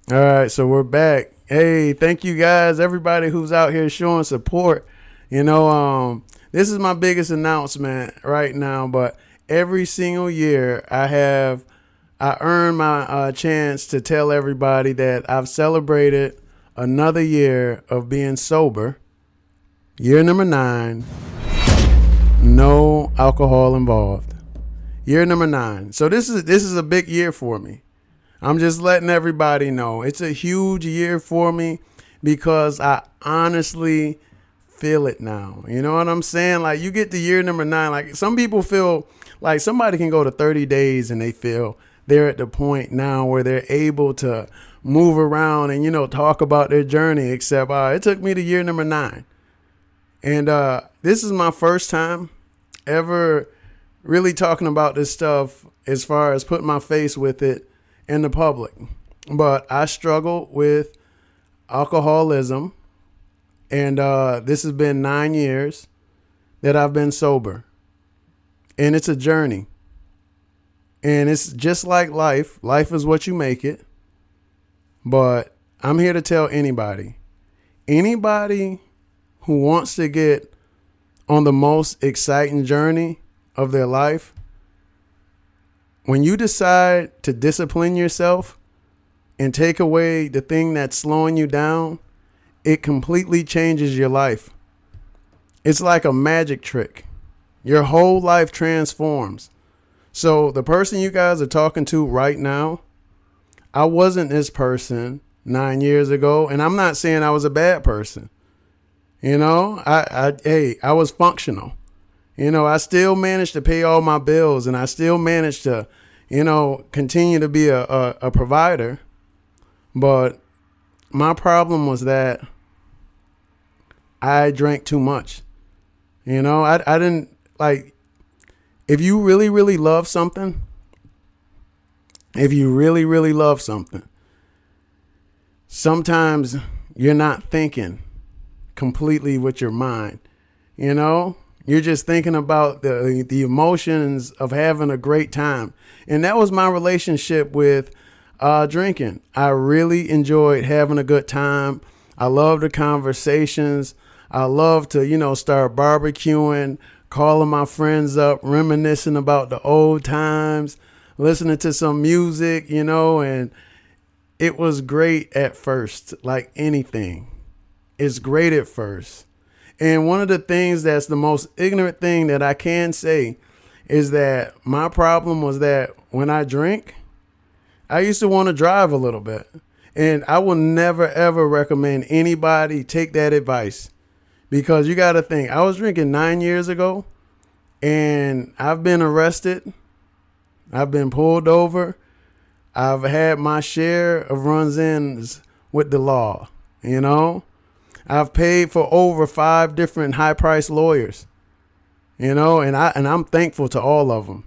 All right, so we're back. Hey, thank you guys, everybody who's out here showing support. This is my biggest announcement right now, but every single year I earn my chance to tell everybody that I've celebrated another year of being sober. Year number 9, no alcohol involved. Year number 9. So this is a big year for me. I'm just letting everybody know it's a huge year for me because I honestly feel it now. You know what I'm saying? Like, you get to year number 9, like some people feel like somebody can go to 30 days and they feel they're at the point now where they're able to move around and, talk about their journey, except it took me to year number 9. And this is my first time ever really talking about this stuff as far as putting my face with it in the public. But I struggle with alcoholism, and this has been 9 years that I've been sober. And it's a journey. And it's just like life. Life is what you make it. But I'm here to tell anybody who wants to get on the most exciting journey of their life, when you decide to discipline yourself and take away the thing that's slowing you down, it completely changes your life. It's like a magic trick. Your whole life transforms. So the person you guys are talking to right now, I wasn't this person 9 years ago, and I'm not saying I was a bad person. I was functional. I still managed to pay all my bills, and I still managed to, continue to be a provider. But my problem was that I drank too much. I didn't like, if you really, really love something, sometimes you're not thinking completely with your mind. You're just thinking about the emotions of having a great time. And that was my relationship with drinking. I really enjoyed having a good time. I love the conversations. I love to, start barbecuing, calling my friends up, reminiscing about the old times, listening to some music, and it was great at first, like anything. It's great at first. And one of the things that's the most ignorant thing that I can say is that my problem was that when I drink, I used to want to drive a little bit. And I will never, ever recommend anybody take that advice, because you got to think, I was drinking 9 years ago, and I've been arrested. I've been pulled over. I've had my share of runs-ins with the law, I've paid for over 5 different high-priced lawyers, and I'm thankful to all of them,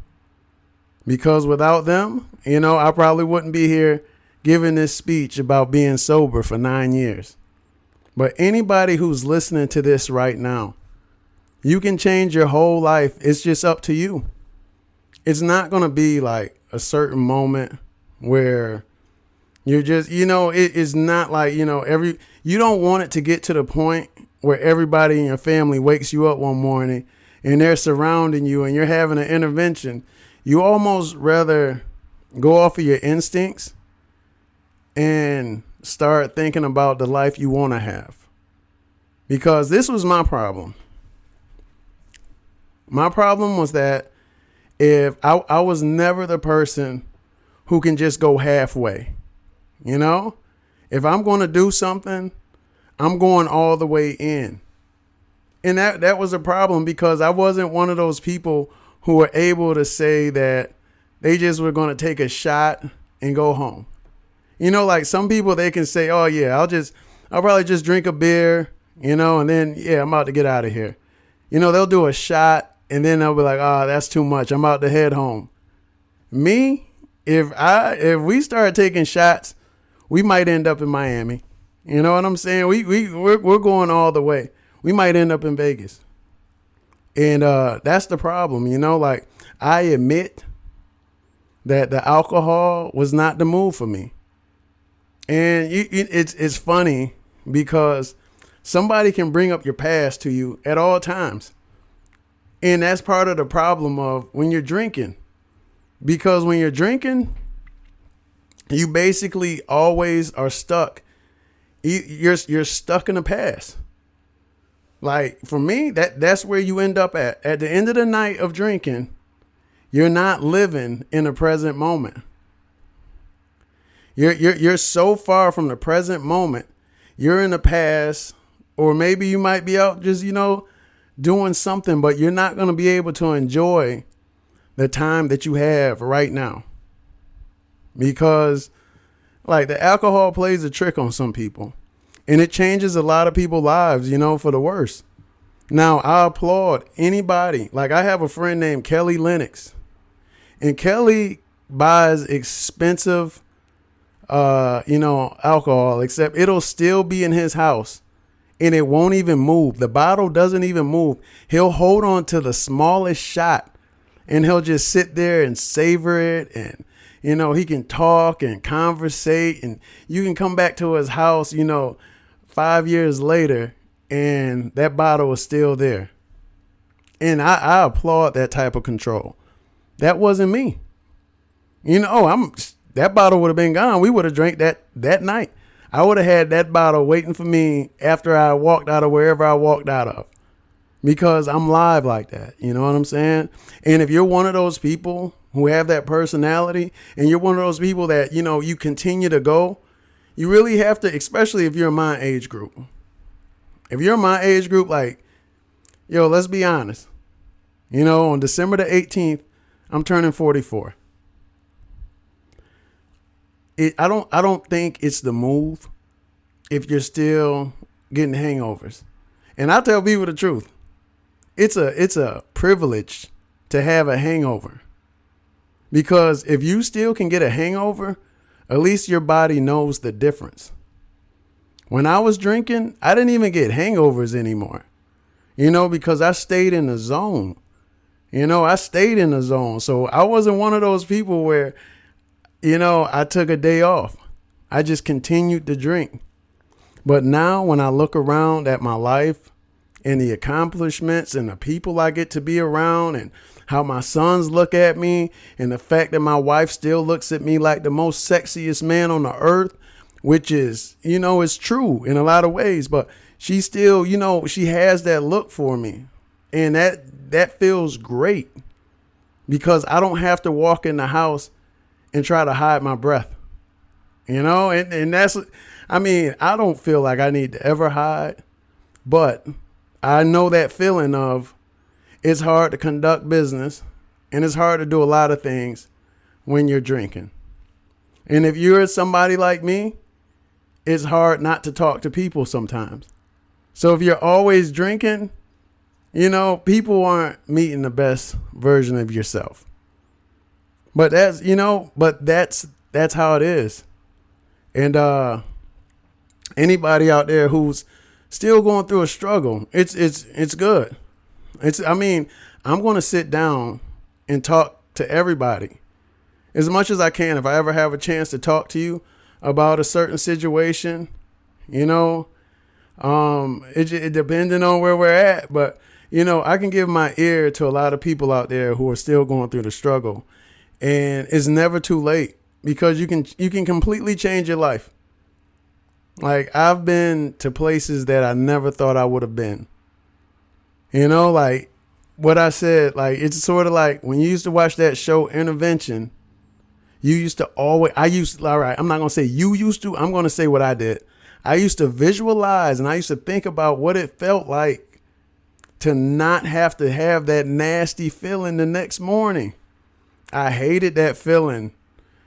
because without them, I probably wouldn't be here giving this speech about being sober for 9 years. But anybody who's listening to this right now, you can change your whole life. It's just up to you. It's not going to be like a certain moment where you're just, it is not like, you don't want it to get to the point where everybody in your family wakes you up one morning and they're surrounding you and you're having an intervention. You almost rather go off of your instincts and start thinking about the life you want to have. Because this was my problem. My problem was that if I was never the person who can just go halfway. If I'm going to do something, I'm going all the way in. And that was a problem, because I wasn't one of those people who were able to say that they just were going to take a shot and go home. Like some people, they can say, oh yeah, I'll probably just drink a beer, and then, yeah, I'm about to get out of here. They'll do a shot and then they'll be like, oh, that's too much, I'm about to head home. Me, if we start taking shots, we might end up in Miami. You know what I'm saying? We're going all the way. We might end up in Vegas. And that's the problem, like, I admit that the alcohol was not the move for me. And it's funny because somebody can bring up your past to you at all times. And that's part of the problem of when you're drinking. Because when you're drinking, you basically always are stuck. You're stuck in the past. Like for me, that's where you end up at. At the end of the night of drinking, you're not living in the present moment. You're so far from the present moment. You're in the past, or maybe you might be out just, doing something, but you're not going to be able to enjoy the time that you have right now. Because like the alcohol plays a trick on some people, and it changes a lot of people's lives, for the worse. Now, I applaud anybody. Like I have a friend named Kelly Lennox, and Kelly buys expensive, alcohol, except it'll still be in his house and it won't even move. The bottle doesn't even move. He'll hold on to the smallest shot and he'll just sit there and savor it. And, he can talk and conversate, and you can come back to his house, 5 years later, and that bottle is still there. And I applaud that type of control. That wasn't me. That bottle would have been gone. We would have drank that night. I would have had that bottle waiting for me after I walked out of wherever I walked out of, because I'm live like that. You know what I'm saying? And if you're one of those people who have that personality, and you're one of those people that, you continue to go, you really have to, especially if you're in my age group. If you're in my age group, like, let's be honest. On December the 18th, I'm turning 44. I don't think it's the move if you're still getting hangovers. And I tell people the truth. It's a privilege to have a hangover. Because if you still can get a hangover, at least your body knows the difference. When I was drinking, I didn't even get hangovers anymore. Because I stayed in the zone. I stayed in the zone. So I wasn't one of those people where, I took a day off. I just continued to drink. But now when I look around at my life and the accomplishments and the people I get to be around, and how my sons look at me, and the fact that my wife still looks at me like the most sexiest man on the earth, which is, is true in a lot of ways, but she still, she has that look for me. And that feels great, because I don't have to walk in the house and try to hide my breath, and that's, I don't feel like I need to ever hide, but I know that feeling of it's hard to conduct business and it's hard to do a lot of things when you're drinking. And if you're somebody like me, it's hard not to talk to people sometimes. So if you're always drinking, people aren't meeting the best version of yourself. But that's how it is. And anybody out there who's still going through a struggle, it's good. I'm going to sit down and talk to everybody as much as I can. If I ever have a chance to talk to you about a certain situation, it depending on where we're at, but I can give my ear to a lot of people out there who are still going through the struggle. And it's never too late, because you can completely change your life. Like I've been to places that I never thought I would have been. Like what I said, like it's sort of like when you used to watch that show Intervention, all right, I'm not going to say you used to, I'm going to say what I did. I used to visualize and I used to think about what it felt like to not have to have that nasty feeling the next morning. I hated that feeling.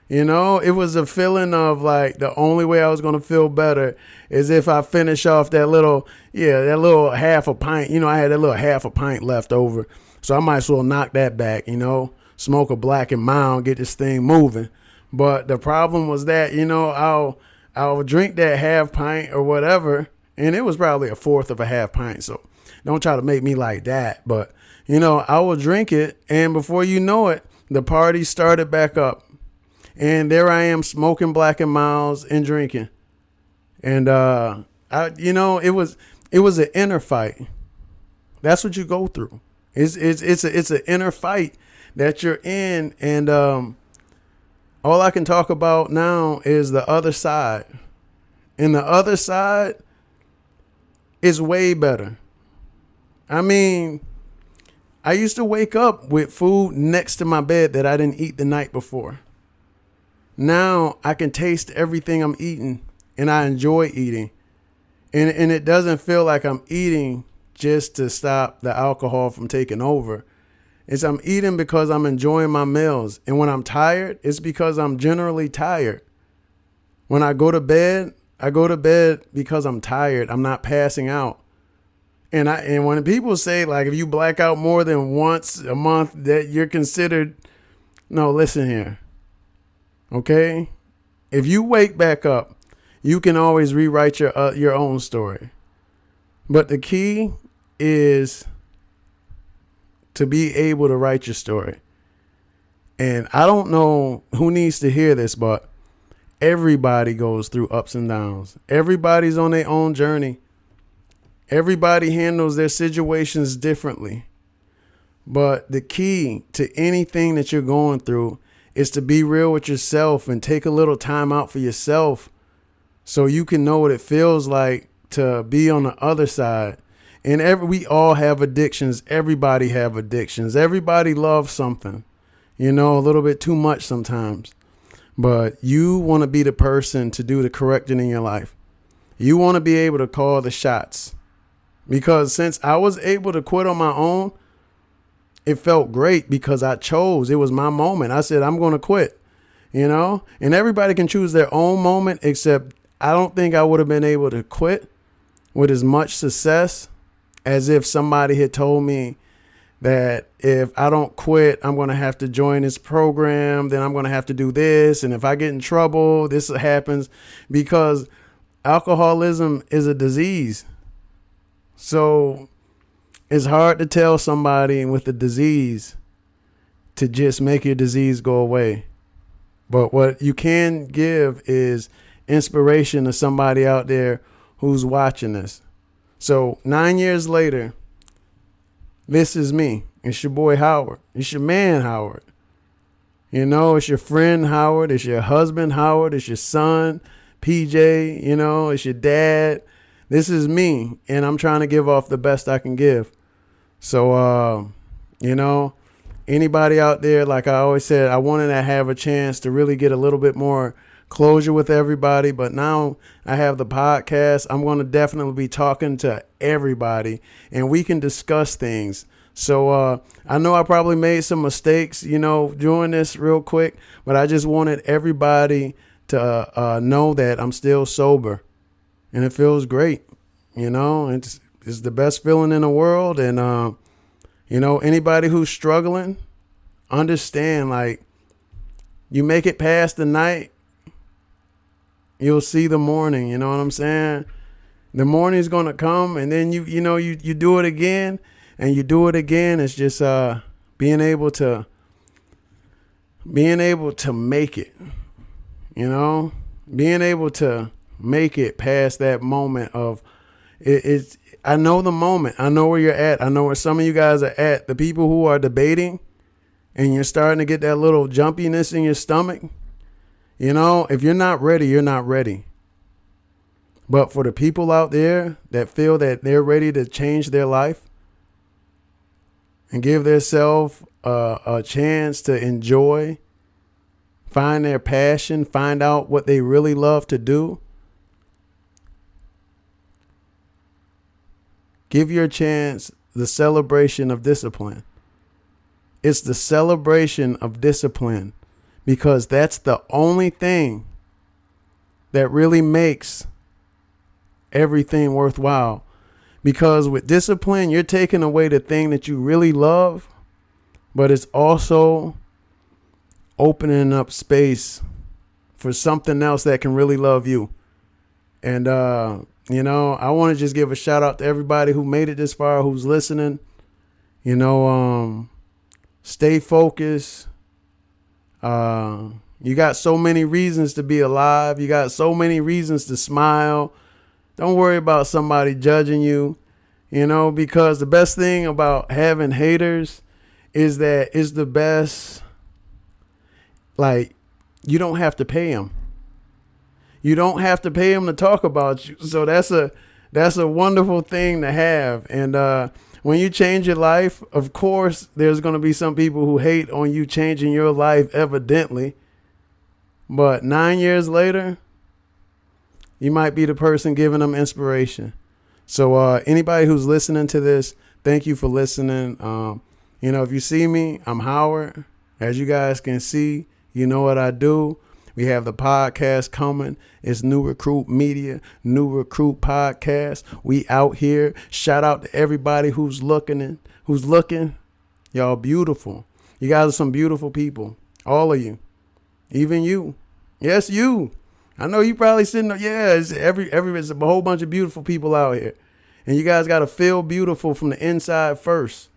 It was a feeling of like the only way I was going to feel better is if I finish off that little half a pint. I had that little half a pint left over. So I might as well knock that back, smoke a Black and Mild, get this thing moving. But the problem was that, I'll drink that half pint or whatever. And it was probably a fourth of a half pint. So don't try to make me like that. But, I will drink it. And before you know it, the party started back up. And there I am smoking Black and Milds and drinking. And it was an inner fight. That's what you go through. It's an inner fight that you're in, and all I can talk about now is the other side. And the other side is way better. I mean, I used to wake up with food next to my bed that I didn't eat the night before. Now I can taste everything I'm eating, and I enjoy eating. And it doesn't feel like I'm eating just to stop the alcohol from taking over. I'm eating because I'm enjoying my meals. And when I'm tired, it's because I'm generally tired. When I go to bed because I'm tired. I'm not passing out. And when people say, like, if you black out more than once a month, that you're considered, no, listen here. Okay? If you wake back up, you can always rewrite your own story. But the key is to be able to write your story. And I don't know who needs to hear this, but everybody goes through ups and downs. Everybody's on their own journey. Everybody handles their situations differently. But the key to anything that you're going through is to be real with yourself and take a little time out for yourself so you can know what it feels like to be on the other side. And we all have addictions. Everybody have addictions. Everybody loves something, a little bit too much sometimes. But you want to be the person to do the correcting in your life. You want to be able to call the shots. Because since I was able to quit on my own, it felt great because I chose. It was my moment. I said, I'm going to quit, and everybody can choose their own moment, except I don't think I would have been able to quit with as much success as if somebody had told me that if I don't quit, I'm going to have to join this program. Then I'm going to have to do this. And if I get in trouble, this happens, because alcoholism is a disease. So it's hard to tell somebody with a disease to just make your disease go away. But what you can give is inspiration to somebody out there who's watching this. So 9 years later, this is me. It's your boy Howard. It's your man Howard. It's your friend Howard. It's your husband Howard. It's your son PJ. It's your dad. This is me, and I'm trying to give off the best I can give. So, anybody out there, like I always said, I wanted to have a chance to really get a little bit more closure with everybody. But now I have the podcast. I'm going to definitely be talking to everybody, and we can discuss things. So I know I probably made some mistakes, doing this real quick, but I just wanted everybody to know that I'm still sober. And it feels great, it's the best feeling in the world. And, anybody who's struggling, understand, like, you make it past the night, you'll see the morning. You know what I'm saying? The morning's going to come, and then you do it again, and you do it again. It's just being able to make it, being able to make it past that moment of it. I know the moment. I know where you're at. I know where some of you guys are at. The people who are debating and you're starting to get that little jumpiness in your stomach, if you're not ready, you're not ready. But for the people out there that feel that they're ready to change their life and give themselves a chance to enjoy, find their passion, find out what they really love to do, give your chance the celebration of discipline. It's the celebration of discipline, because that's the only thing that really makes everything worthwhile. Because with discipline, you're taking away the thing that you really love, but it's also opening up space for something else that can really love you. And, I want to just give a shout out to everybody who made it this far, who's listening. Stay focused. You got so many reasons to be alive. You got so many reasons to smile. Don't worry about somebody judging you, because the best thing about having haters is that it's the best. Like, you don't have to pay them. You don't have to pay them to talk about you. So that's a wonderful thing to have. And when you change your life, of course, there's going to be some people who hate on you changing your life, evidently. But 9 years later, you might be the person giving them inspiration. So anybody who's listening to this, thank you for listening. If you see me, I'm Howard. As you guys can see, you know what I do. We have the podcast coming. It's New Recruit Media, New Recruit Podcast. We out here. Shout out to everybody who's looking. Y'all beautiful. You guys are some beautiful people. All of you. Even you. Yes, you. I know you probably sitting there. Yeah, it's a whole bunch of beautiful people out here. And you guys got to feel beautiful from the inside first.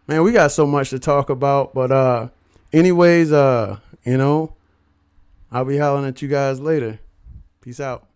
Man, we got so much to talk about. But anyways, I'll be hollering at you guys later. Peace out.